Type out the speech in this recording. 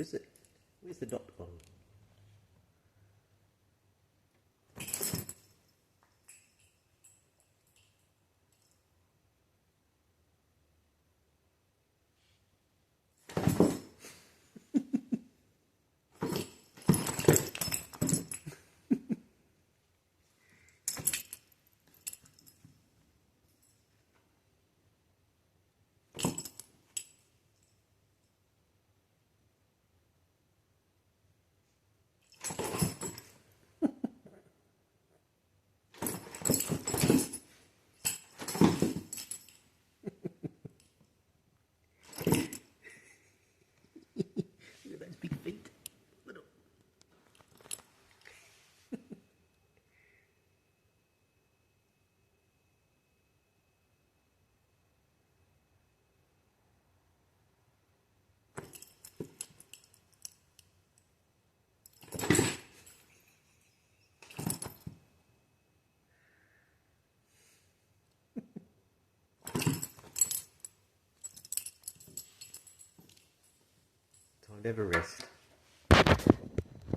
is it? Where's the dot gone? Look at those big feet. Little. Time to have a rest.